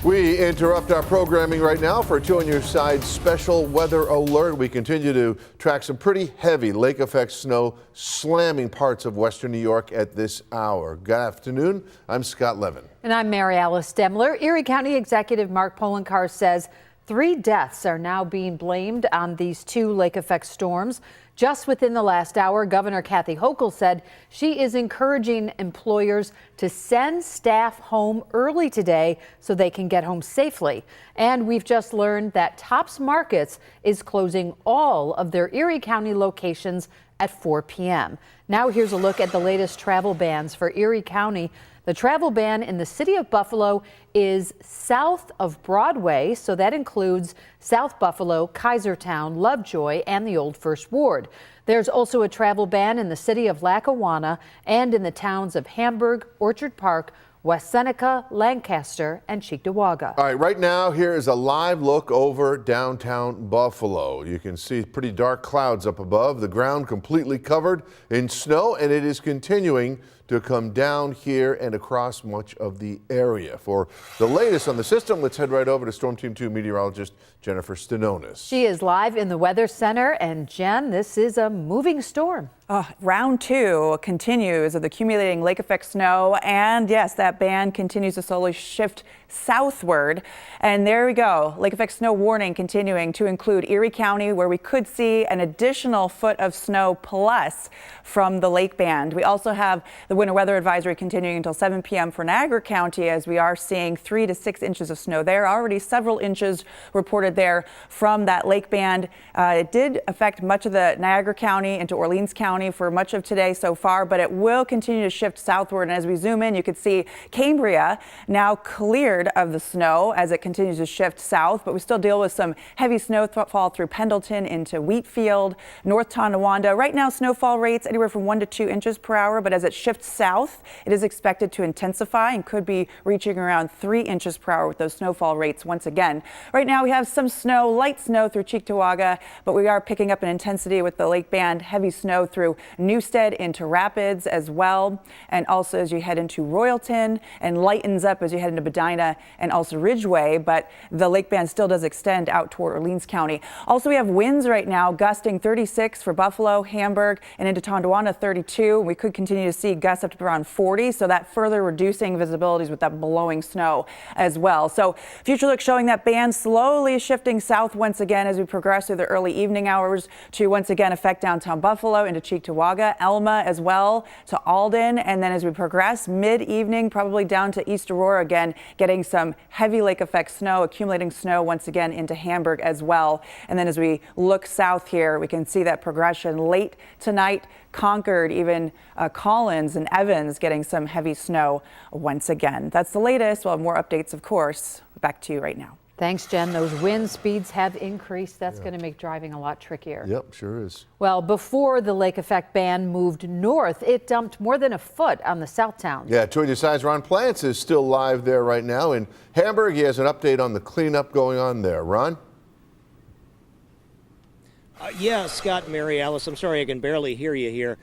We interrupt our programming right now for a Two on Your Side special weather alert. We continue to track some pretty heavy lake effect snow slamming parts of western New York at this hour. Good afternoon. I'm Scott Levin. And I'm Mary Alice Demler. Erie County Executive Mark Poloncarz says 3 deaths are now being blamed on these 2 lake effect storms. Just within the last hour, Governor Kathy Hochul said she is encouraging employers to send staff home early today so they can get home safely. And we've just learned that Tops Markets is closing all of their Erie County locations at 4 p.m. Now here's a look at the latest travel bans for Erie County. The travel ban in the city of Buffalo is south of Broadway, so that includes South Buffalo, Kaisertown, Lovejoy, and the Old First Ward. There's also a travel ban in the city of Lackawanna and in the towns of Hamburg, Orchard Park, West Seneca, Lancaster, and Cheektowaga. All right, right now here is a live look over downtown Buffalo. You can see pretty dark clouds up above, the ground completely covered in snow, and it is continuing to come down here and across much of the area. For the latest on the system, let's head right over to Storm Team 2 meteorologist Jennifer Stanonis. She is live in the Weather Center, and Jen, this is a moving storm. Round 2 continues of the accumulating lake effect snow, and yes, that band continues to slowly shift southward. And there we go, lake effect snow warning continuing to include Erie County, where we could see an additional foot of snow plus from the lake band. We also have the winter weather advisory continuing until 7 p.m. for Niagara County, as we are seeing 3 to 6 inches of snow there. Already several inches reported there from that lake band. It did affect much of the Niagara County into Orleans County for much of today so far, but it will continue to shift southward. And as we zoom in, you can see Cambria now cleared of the snow as it continues to shift south, but we still deal with some heavy snowfall through Pendleton into Wheatfield, North Tonawanda. Right now, snowfall rates anywhere from 1 to 2 inches per hour, but as it shifts south, it is expected to intensify and could be reaching around 3 inches per hour with those snowfall rates once again. Right now, we have some snow, light snow through Cheektowaga, but we are picking up an intensity with the lake band, heavy snow through Newstead into Rapids as well, and also as you head into Royalton, and lightens up as you head into Medina and also Ridgeway, but the lake band still does extend out toward Orleans County. Also, we have winds right now gusting 36 for Buffalo, Hamburg, and into Tonawanda 32. We could continue to see gusts up to around 40, so that further reducing visibilities with that blowing snow as well. So future look showing that band slowly shifting south once again as we progress through the early evening hours to once again affect downtown Buffalo into Cheektowaga, Elma as well to Alden, and then as we progress mid-evening probably down to East Aurora again, getting some heavy lake effect snow, accumulating snow once again into Hamburg as well. And then as we look south here, we can see that progression late tonight. Concord, even Collins and Evans getting some heavy snow once again. That's the latest. We'll have more updates, of course. Back to you right now. Thanks, Jen. Those wind speeds have increased. That's going to make driving a lot trickier. Yep, sure is. Well, before the lake effect band moved north, it dumped more than a foot on the south towns. Yeah, Two on Your Side's Ron Plants is still live there right now in Hamburg. He has an update on the cleanup going on there. Ron? Yeah, Scott and Mary Alice, I'm sorry I can barely hear you here.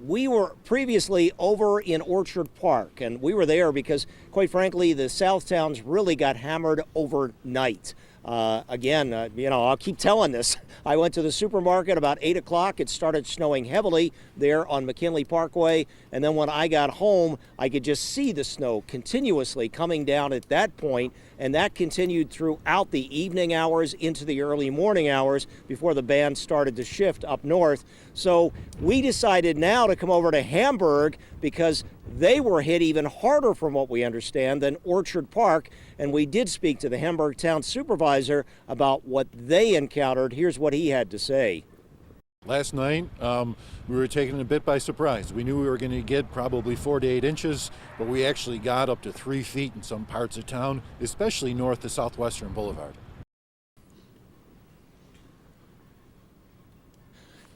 We were previously over in Orchard Park, and we were there because, quite frankly, the south towns really got hammered overnight. Again, I'll keep telling this. I went to the supermarket about 8 o'clock. It started snowing heavily there on McKinley Parkway. And then when I got home, I could just see the snow continuously coming down at that point. And that continued throughout the evening hours into the early morning hours before the band started to shift up north. So we decided now to come over to Hamburg because they were hit even harder, from what we understand, than Orchard Park. And we did speak to the Hamburg town supervisor about what they encountered. Here's what he had to say. Last night, we were taken a bit by surprise. We knew we were going to get probably 4 to 8 inches, but we actually got up to 3 feet in some parts of town, especially north of Southwestern Boulevard.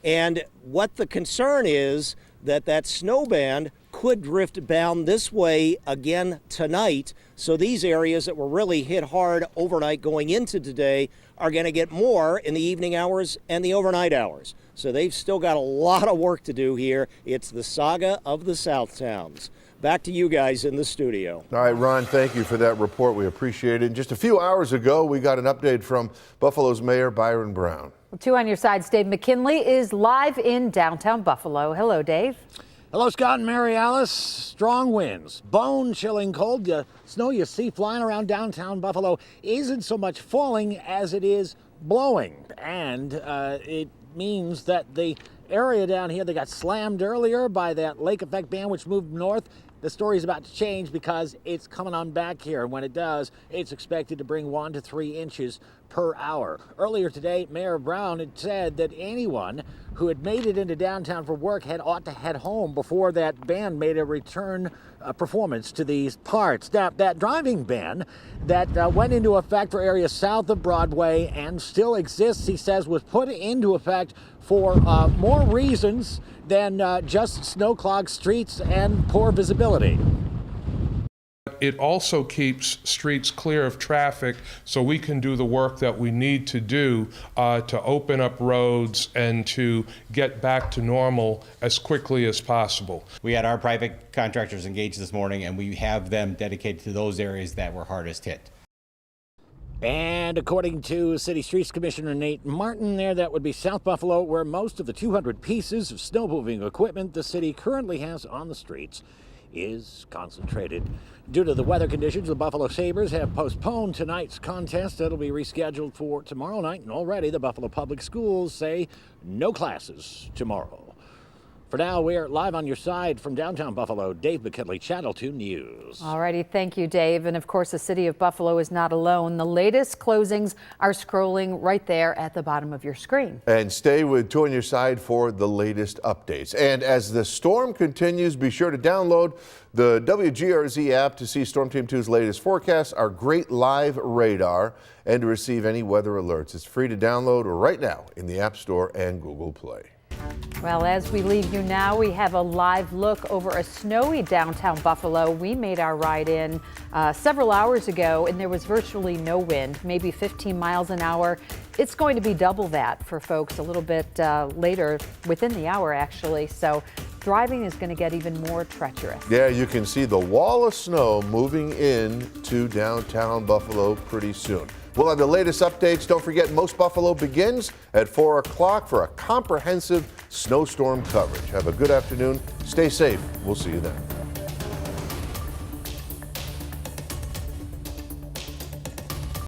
And what the concern is that snow band could drift bound this way again tonight. So these areas that were really hit hard overnight going into today are going to get more in the evening hours and the overnight hours. So they've still got a lot of work to do here. It's the saga of the South Towns. Back to you guys in the studio. All right, Ron, thank you for that report. We appreciate it. And just a few hours ago, we got an update from Buffalo's Mayor Byron Brown. 2 on your sides. Dave McKinley is live in downtown Buffalo. Hello, Dave. Hello, Scott and Mary Alice. Strong winds, bone-chilling cold. The snow you see flying around downtown Buffalo isn't so much falling as it is blowing. And it means that the area down here that got slammed earlier by that lake effect band which moved north, the story is about to change because it's coming on back here. And when it does, it's expected to bring 1 to 3 inches per hour. Earlier today, Mayor Brown had said that anyone who had made it into downtown for work ought to head home before that ban made a return performance to these parts. Now, that driving ban that went into effect for areas south of Broadway and still exists, he says, was put into effect for more reasons than just snow-clogged streets and poor visibility. It also keeps streets clear of traffic so we can do the work that we need to do to open up roads and to get back to normal as quickly as possible. We had our private contractors engaged this morning, and we have them dedicated to those areas that were hardest hit. And according to City Streets Commissioner Nate Martin there, that would be South Buffalo, where most of the 200 pieces of snow moving equipment the city currently has on the streets is concentrated. Due to the weather conditions, the Buffalo Sabres have postponed tonight's contest. It'll be rescheduled for tomorrow night, and already the Buffalo Public Schools say no classes tomorrow. For now, we're live on your side from downtown Buffalo. Dave McKinley, Channel 2 News. All righty, thank you, Dave. And of course, the city of Buffalo is not alone. The latest closings are scrolling right there at the bottom of your screen. And stay with 2 on your side for the latest updates. And as the storm continues, be sure to download the WGRZ app to see Storm Team 2's latest forecasts, our great live radar, and to receive any weather alerts. It's free to download right now in the App Store and Google Play. Well, as we leave you now, we have a live look over a snowy downtown Buffalo. We made our ride in several hours ago, and there was virtually no wind, maybe 15 miles an hour. It's going to be double that for folks a little bit later, within the hour, actually. So driving is going to get even more treacherous. Yeah, you can see the wall of snow moving into downtown Buffalo pretty soon. We'll have the latest updates. Don't forget, Most Buffalo begins at 4 o'clock for a comprehensive snowstorm coverage. Have a good afternoon. Stay safe. We'll see you then.